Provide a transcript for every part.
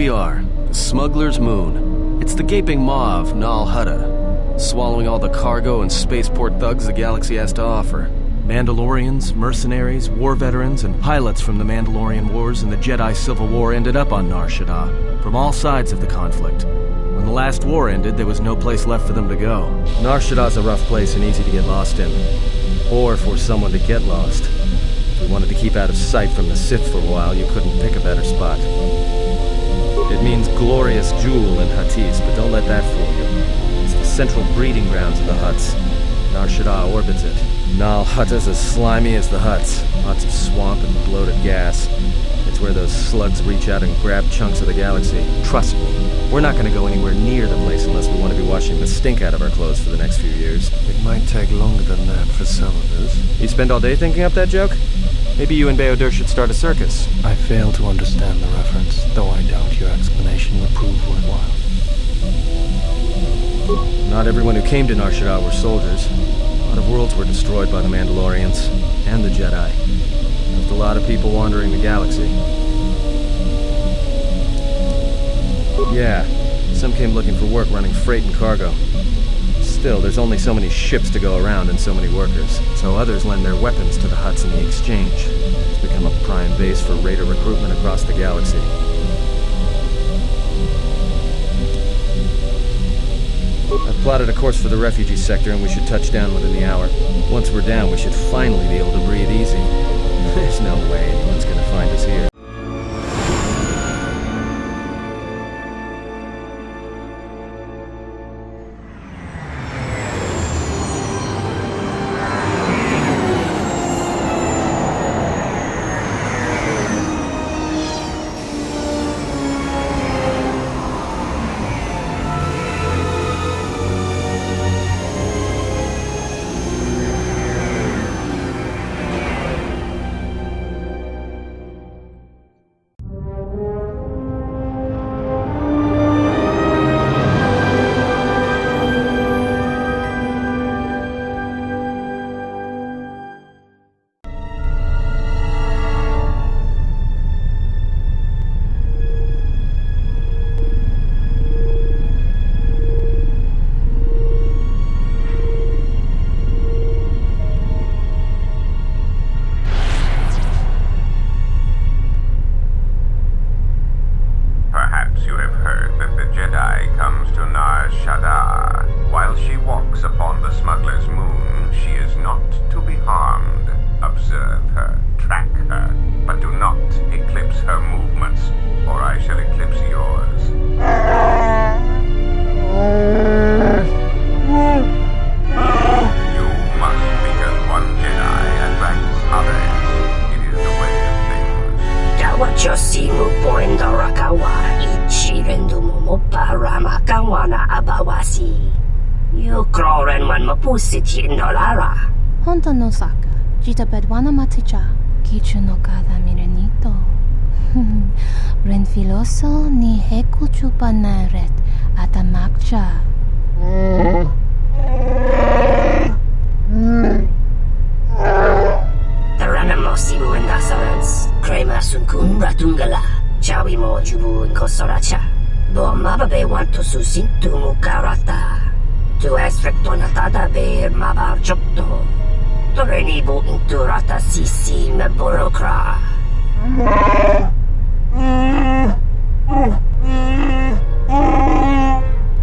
we are, the Smuggler's Moon. It's the gaping maw of Nar Shaddaa, swallowing all the cargo and spaceport thugs the galaxy has to offer. Mandalorians, mercenaries, war veterans, and pilots from the Mandalorian Wars and the Jedi Civil War ended up on Nar Shaddaa, from all sides of the conflict. When the last war ended, there was no place left for them to go. Nar Shaddaa's a rough place and easy to get lost in. Or for someone to get lost. If we wanted to keep out of sight from the Sith for a while, you couldn't pick a better spot. It means glorious jewel in Huttese, but don't let that fool you. It's the central breeding grounds of the Hutts. Nar Shaddaa orbits it. Nar Shaddaa's as slimy as the Hutts. Lots of swamp and bloated gas. It's where those slugs reach out and grab chunks of the galaxy. Trust me, we're not going to go anywhere near the place unless we want to be washing the stink out of our clothes for the next few years. It might take longer than that for some of us. You spend all day thinking up that joke? Maybe you and Beodur should start a circus. I fail to understand the reference, though I doubt your explanation would prove worthwhile. Not everyone who came to Nar Shaddaa were soldiers. A lot of worlds were destroyed by the Mandalorians and the Jedi. Left a lot of people wandering the galaxy. Yeah, some came looking for work running freight and cargo. Still, there's only so many ships to go around and so many workers, so others lend their weapons to the Hutts in the exchange. It's become a prime base for raider recruitment across the galaxy. I've plotted a course for the refugee sector and we should touch down within the hour. Once we're down, we should finally be able to breathe easy. There's no way anyone's gonna find us here. Honta no saka, jita bedwana maticha, kichu no kada mirenito. Renfiloso ni heku chupa naret atamakcha. Taranamo sibu en dasarans, crema sunkun ratungala, chawi mo jubu en kosoracha. Bo mababe wanto susintu mukarata. Tu es rectonatada ber mabar jokto. Torenibu inturata sisi me burokra.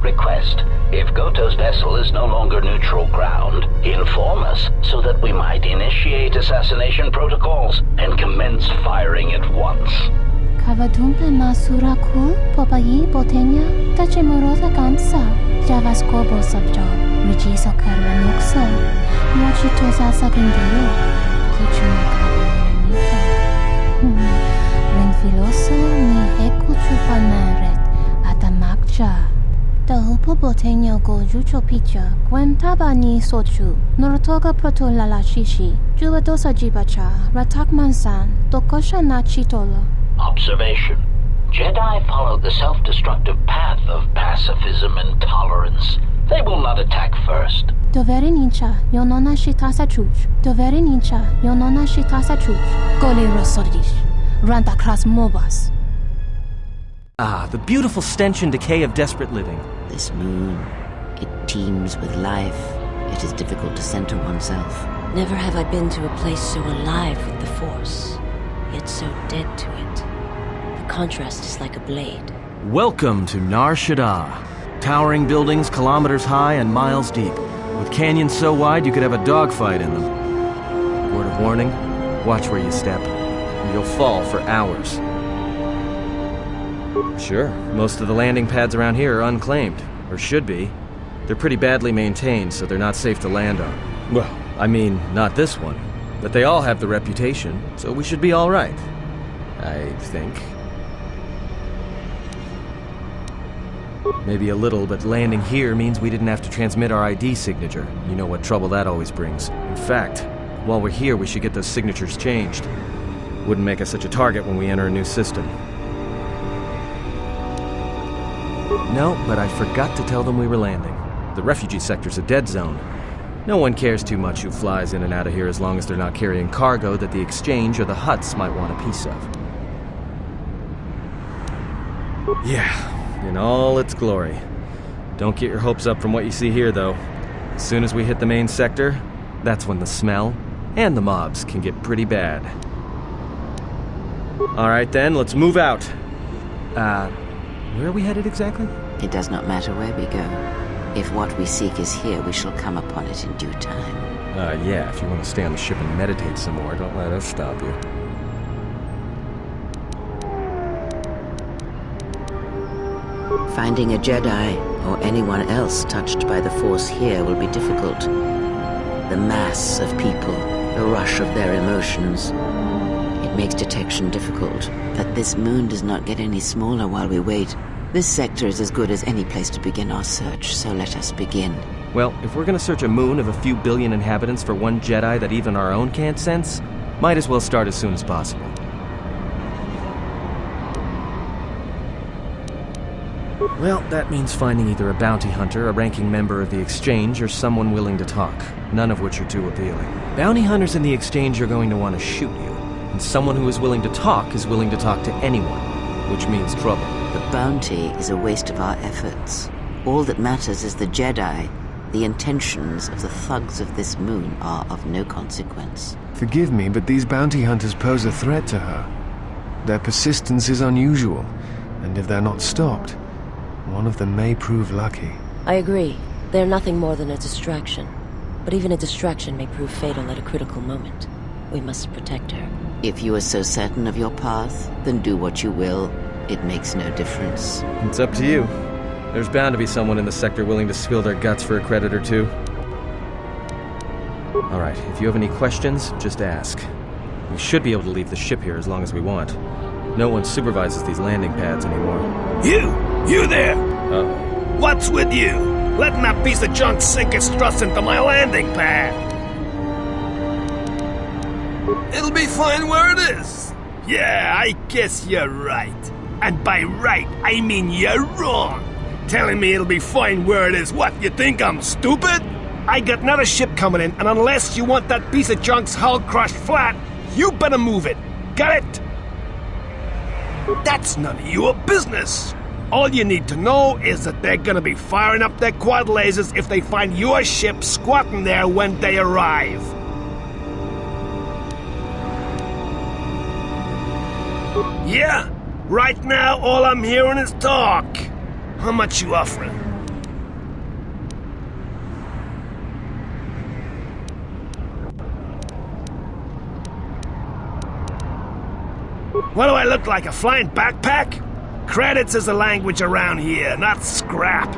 Request. If Goto's vessel is no longer neutral ground, inform us so that we might initiate assassination protocols and commence firing at once. Kavadumpe masura kul popayi botenya tachemurota kansa. Javaskobo sabjo, rijiso karvanuksa, mochitosa sakindiyo, kichunakabanito. Renfiloso ni heku chupanaret atamakcha. Tahupo boteño go jucho picha, gwentaba ni sochu, norotoga proto lalashishi, jubadosa jibacha, ratakmansan, tokosha na chitolo. Observation. Jedi follow the self-destructive path of pacifism and tolerance. They will not attack first. Doveri nincha, yonona shitasa chuch. Doveri nincha, yonona shitasa chuch. Gole rosodish. Ranta kras mobas. Ah, the beautiful stench and decay of desperate living. This moon, it teems with life. It is difficult to center oneself. Never have I been to a place so alive with the Force, yet so dead to it. The contrast is like a blade. Welcome to Nar Shaddaa. Towering buildings kilometers high and miles deep, with canyons so wide you could have a dogfight in them. Word of warning, watch where you step, or you'll fall for hours. Sure, most of the landing pads around here are unclaimed, or should be. They're pretty badly maintained, so they're not safe to land on. Well, I mean, not this one. But they all have the reputation, so we should be all right. I think. Maybe a little, but landing here means we didn't have to transmit our ID signature. You know what trouble that always brings. In fact, while we're here, we should get those signatures changed. Wouldn't make us such a target when we enter a new system. No, but I forgot to tell them we were landing. The refugee sector's a dead zone. No one cares too much who flies in and out of here as long as they're not carrying cargo that the exchange or the Hutts might want a piece of. Yeah, in all its glory. Don't get your hopes up from what you see here, though. As soon as we hit the main sector, that's when the smell and the mobs can get pretty bad. Alright then, let's move out. Where are we headed exactly? It does not matter where we go. If what we seek is here, we shall come upon it in due time. Yeah, if you want to stay on the ship and meditate some more, don't let us stop you. Finding a Jedi, or anyone else touched by the Force here, will be difficult. The mass of people, the rush of their emotions. It makes detection difficult, but this moon does not get any smaller while we wait. This sector is as good as any place to begin our search, so let us begin. Well, if we're gonna search a moon of a few billion inhabitants for one Jedi that even our own can't sense, might as well start as soon as possible. Well, that means finding either a bounty hunter, a ranking member of the Exchange, or someone willing to talk, none of which are too appealing. Bounty hunters in the Exchange are going to want to shoot you, and someone who is willing to talk is willing to talk to anyone, which means trouble. The bounty is a waste of our efforts. All that matters is the Jedi. The intentions of the thugs of this moon are of no consequence. Forgive me, but these bounty hunters pose a threat to her. Their persistence is unusual, and if they're not stopped, one of them may prove lucky. I agree. They're nothing more than a distraction. But even a distraction may prove fatal at a critical moment. We must protect her. If you are so certain of your path, then do what you will. It makes no difference. It's up to you. There's bound to be someone in the sector willing to spill their guts for a credit or two. Alright, if you have any questions, just ask. We should be able to leave the ship here as long as we want. No one supervises these landing pads anymore. You there! Uh-oh. What's with you? Letting that piece of junk sink its thrust into my landing pad! It'll be fine where it is. Yeah, I guess you're right. And by right, I mean you're wrong. Telling me it'll be fine where it is. What, you think I'm stupid? I got another ship coming in, and unless you want that piece of junk's hull crushed flat, you better move it. Got it? That's none of your business. All you need to know is that they're gonna be firing up their quad lasers if they find your ship squatting there when they arrive. Yeah, right now all I'm hearing is talk. How much you offering? What do I look like, a flying backpack? Credits is the language around here, not scrap.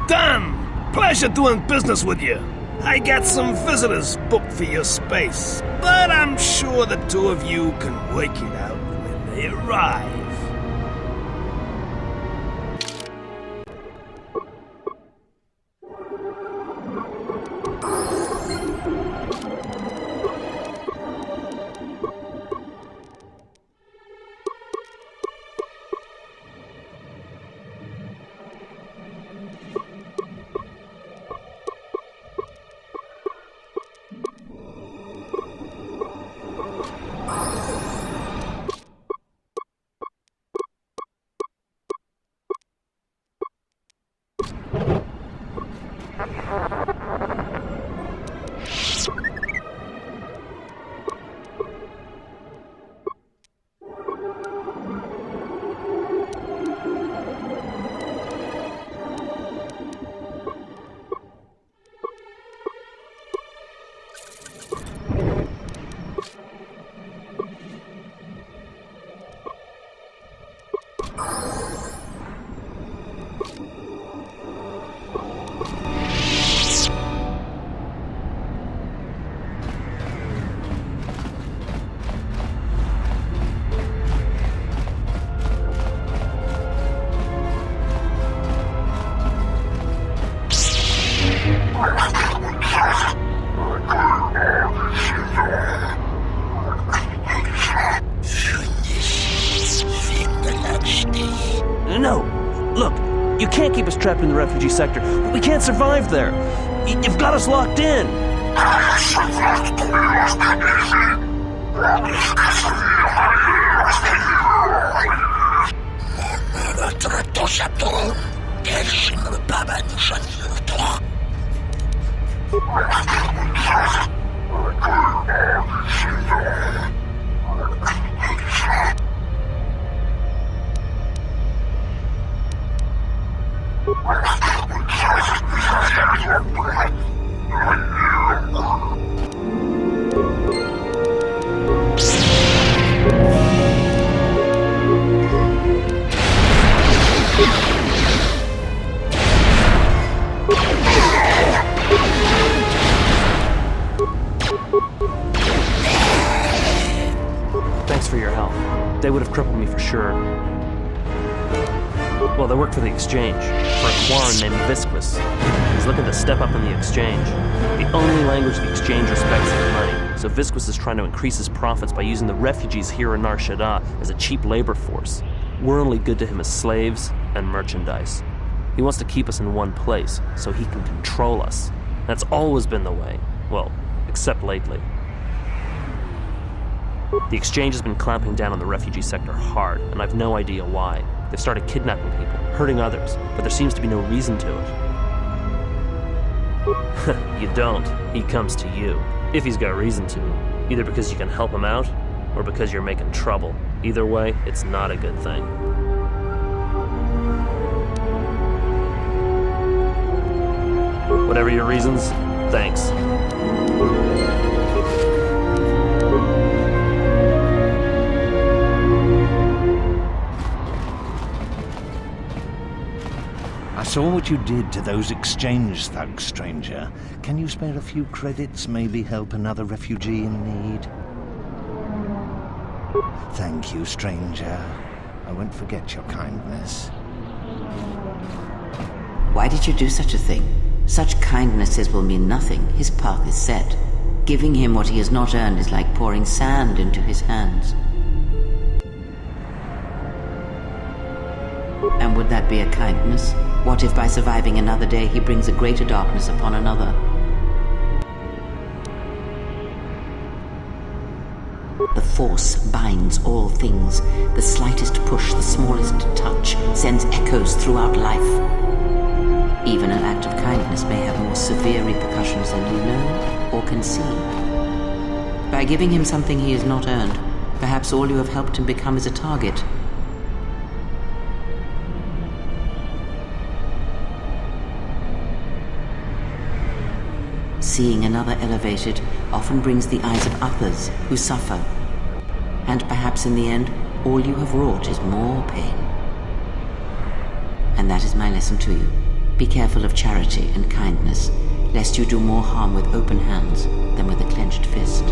Done! Pleasure doing business with you. I got some visitors booked for your space, but I'm sure the two of you can work it out when they arrive. know. Look, you can't keep us trapped in the refugee sector. We can't survive there. You've got us locked in. Thanks for your help. They would have crippled me for sure. Well, they work for the Exchange, for a Quarren named Visquis. He's looking to step up in the Exchange. The only language the Exchange respects is money, so Visquis is trying to increase his profits by using the refugees here in Nar Shaddaa as a cheap labor force. We're only good to him as slaves and merchandise. He wants to keep us in one place, so he can control us. That's always been the way. Well, except lately. The Exchange has been clamping down on the refugee sector hard, and I've no idea why. They've started kidnapping people, hurting others, but there seems to be no reason to it. You don't. He comes to you. If he's got reason to. Either because you can help him out, or because you're making trouble. Either way, it's not a good thing. Whatever your reasons, thanks. I saw what you did to those Exchange thugs, stranger. Can you spare a few credits, maybe help another refugee in need? Thank you, stranger. I won't forget your kindness. Why did you do such a thing? Such kindnesses will mean nothing. His path is set. Giving him what he has not earned is like pouring sand into his hands. And would that be a kindness? What if by surviving another day he brings a greater darkness upon another? The Force binds all things. The slightest push, the smallest touch, sends echoes throughout life. Even an act of kindness may have more severe repercussions than you know or can see. By giving him something he has not earned, perhaps all you have helped him become is a target. Seeing another elevated often brings the eyes of others who suffer. And perhaps in the end, all you have wrought is more pain. And that is my lesson to you. Be careful of charity and kindness, lest you do more harm with open hands than with a clenched fist.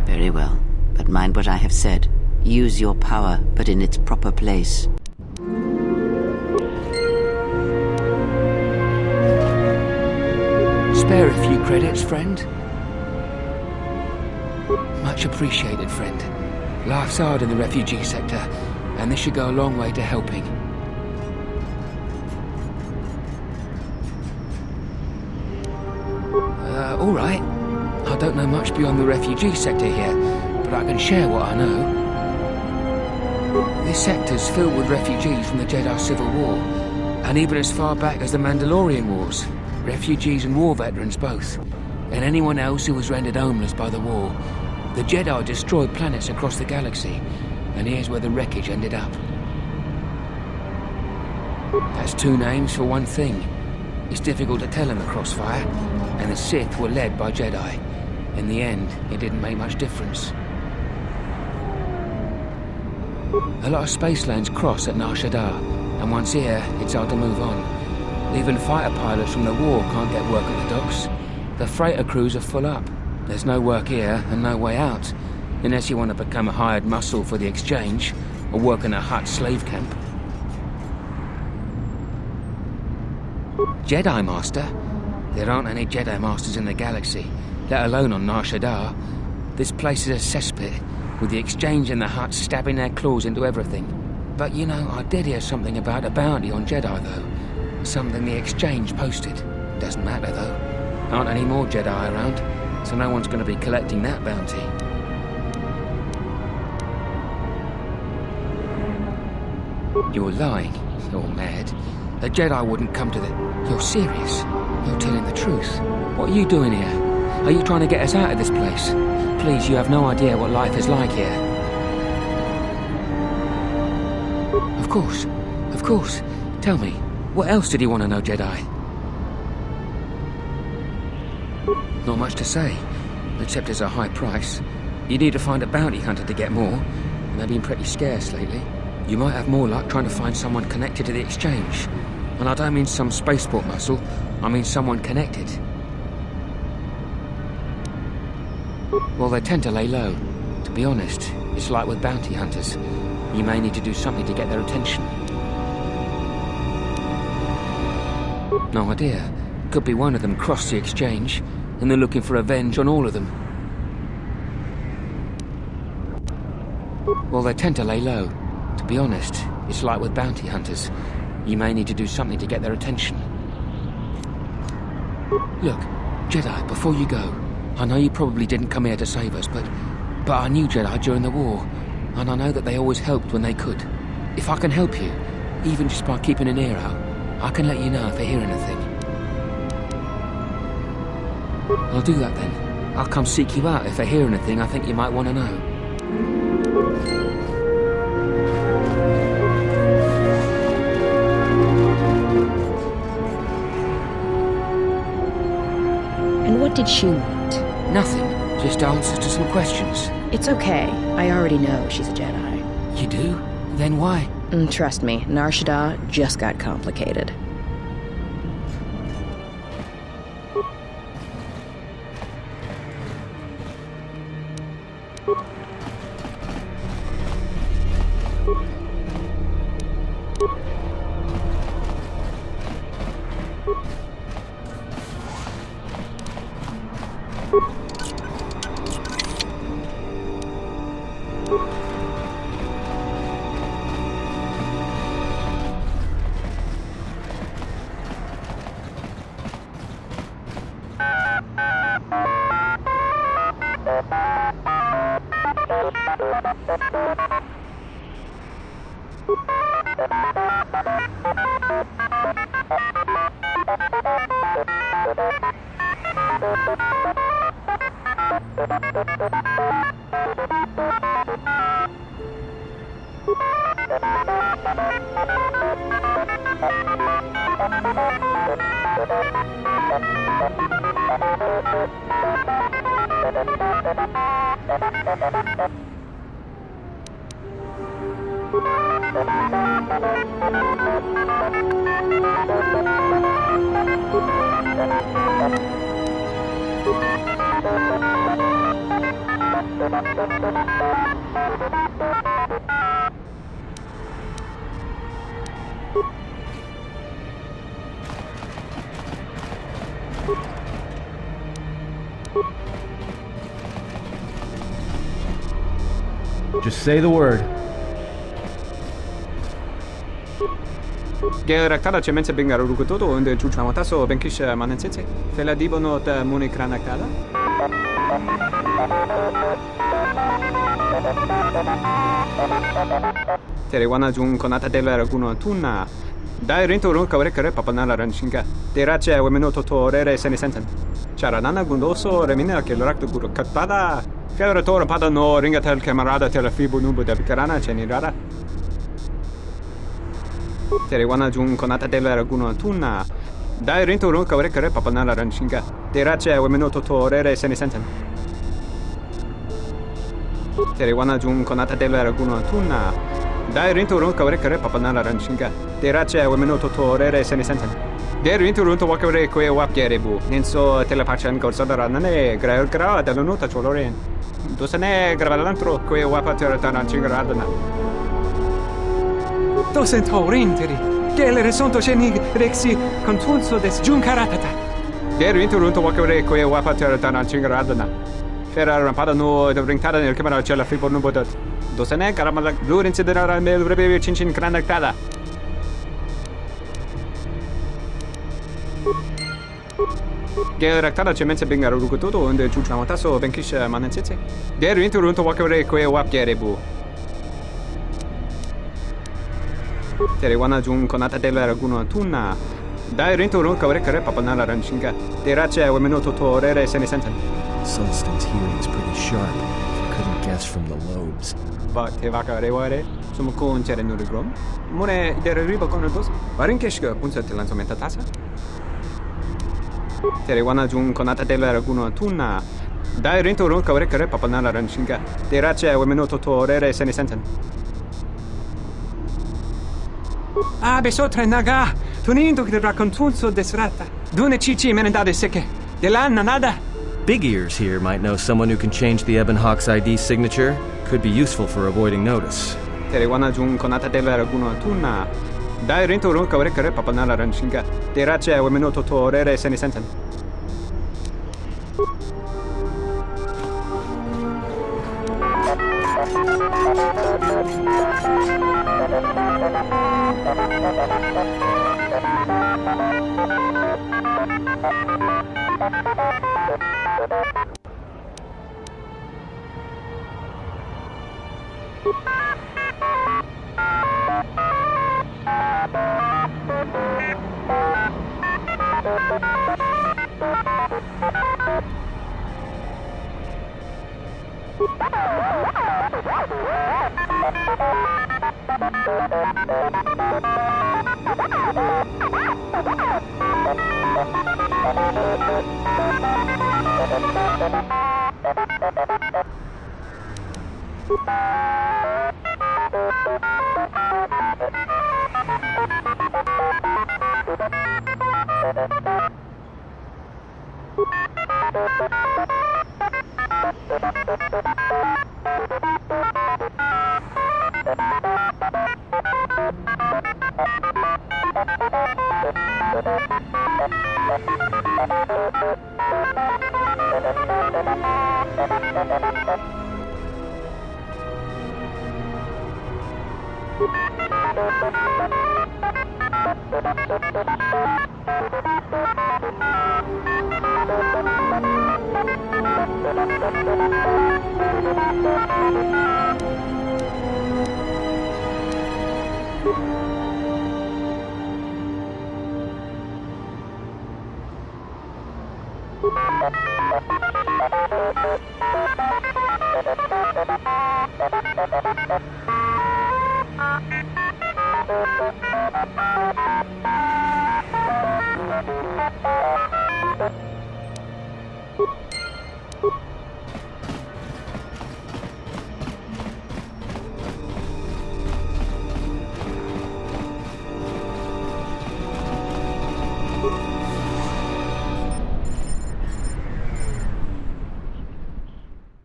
Very well, but mind what I have said. Use your power, but in its proper place. Spare a few credits, friend. Much appreciated, friend. Life's hard in the refugee sector, and this should go a long way to helping. All right. I don't know much beyond the refugee sector here, but I can share what I know. This sector's filled with refugees from the Jedi Civil War, and even as far back as the Mandalorian Wars. Refugees and war veterans both, and anyone else who was rendered homeless by the war. The Jedi destroyed planets across the galaxy, and here's where the wreckage ended up. That's two names for one thing. It's difficult to tell in the crossfire, and the Sith were led by Jedi. In the end, it didn't make much difference. A lot of space lanes cross at Nar Shaddaa, and once here, it's hard to move on. Even fighter pilots from the war can't get work at the docks. The freighter crews are full up. There's no work here and no way out, unless you want to become a hired muscle for the Exchange, or work in a Hutt slave camp. Jedi Master? There aren't any Jedi Masters in the galaxy. let alone on Nar Shaddaa. This place is a cesspit, with the Exchange and the Hutt stabbing their claws into everything. But you know, I did hear something about a bounty on Jedi, though. Something the Exchange posted. Doesn't matter, though. Aren't any more Jedi around, so no one's going to be collecting that bounty. You're lying. You're mad. The Jedi wouldn't come to the... You're serious. You're telling the truth. What are you doing here? Are you trying to get us out of this place? Please, you have no idea what life is like here. Of course. Of course. Tell me, what else did you want to know, Jedi? Not much to say, except it's a high price. You need to find a bounty hunter to get more, and they've been pretty scarce lately. You might have more luck trying to find someone connected to the Exchange. And I don't mean some spaceport muscle, I mean someone connected. Well, they tend to lay low. To be honest, it's like with bounty hunters. You may need to do something to get their attention. No idea. Could be one of them crossed the Exchange, and they're looking for revenge on all of them. Well, they tend to lay low. To be honest, it's like with bounty hunters. You may need to do something to get their attention. Look, Jedi, before you go, I know you probably didn't come here to save us, but I knew Jedi during the war, and I know that they always helped when they could. If I can help you, even just by keeping an ear out, I can let you know if I hear anything. I'll do that then. I'll come seek you out if I hear anything I think you might want to know. And what did she want? Nothing. Just answers to some questions. It's okay. I already know she's a Jedi. You do? Then why? Trust me, Nar Shaddaa just got complicated. Just say the word. Geraktada cemense bengaru rukutoto unde chuchamataso benkisha manensetse. Fela dibono ta munikranaktada. Teriwana jun konata della raguno tunna. Dai rento ron kavrekare papanala ranshinga. Terace wemeno totorere senesensen. Charanana gundoso remina che l'orakto guru katpada. Fiaratore pada no ringatel camarada tela fibu nubu da bicarana cenirara. Teriwana jun konata della raguno tunna. Dai rento ron kavrekare papanala ranshinga. Terace wemeno totorere senesensen. Teriwana jun konata della raguno tunna. Dai rento ron kavrekare papanala ranshinga. Terace wemeno totorere senesensen. Der rento ron to wakare kwe wapgerebu. Nenso telepachan korsada nane gra da nota choloren. Dosane gravalantro kwe wapater tanancingaradana. Dosen taurinteri. Gelere sonto chenig rexi contunso des junkaratata. Der interrunto wakere ko e wapater tanan chingaradana. Ferrar padano de ringtada nel camera cella fripo no bodot. Dosene caramala blur incidera mel rebe chinchin kranaktada. Geraktada cemense bingar rukutoto und chuchamataso benkish manensetse. Der interrunto wakere ko e wapgerebu. Tere wana jun konata della raguno tunna. Dai rinturun kawre kare papanala ranchinga. Derace wemeno totorere senesentan. Sulstan's hearing's pretty sharp. I couldn't guess from the lobes. Ba te vaka reware. Sumukun chere nurigrom. Mune idere riba con dos. Varinkeshka punza telanzomenta tasa. Tere wana jun konata della raguno tunna. Dai rinturun kawre kare papanala ranchinga. Derace wemeno totorere senesentan. Ah, besotre naga. Tunindo che raccontunzo desrata. Dune cici menendade secche. Delanna nada. Big Ears here might know someone who can change the Ebon Hawk's ID signature. Could be useful for avoiding notice. Tere wana jun konata della raguno tunna. Dai rinturun kawre kare papanala ranchinga. Derace wemeno totorere senesentan.